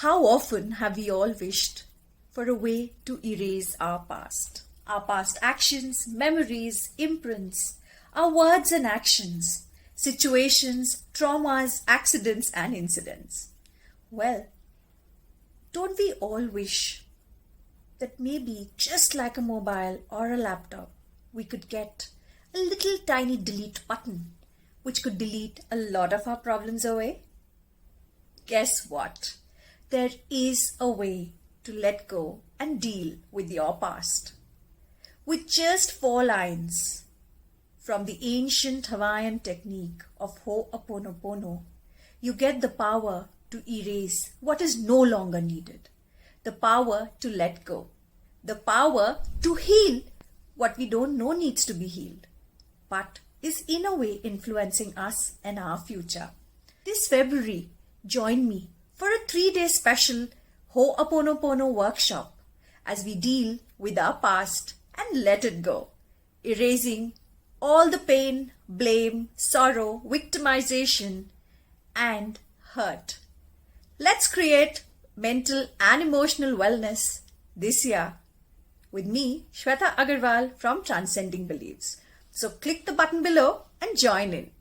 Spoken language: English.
How often have we all wished for a way to erase our past? Our past actions, memories, imprints, our words and actions, situations, traumas, accidents and incidents. Well, don't we all wish that maybe just like a mobile or a laptop, we could get a little tiny delete button which could delete a lot of our problems away? Guess what? There is a way to let go and deal with your past. With just 4 lines from the ancient Hawaiian technique of Ho'oponopono, you get the power to erase what is no longer needed, the power to let go, the power to heal what we don't know needs to be healed, but is in a way influencing us and our future. This February, join me for a 3-day special Ho'oponopono workshop as we deal with our past and let it go, erasing all the pain, blame, sorrow, victimization, and hurt. Let's create mental and emotional wellness this year with me, Swetta Agarwal from Transcending Beliefs. So click the button below and join in.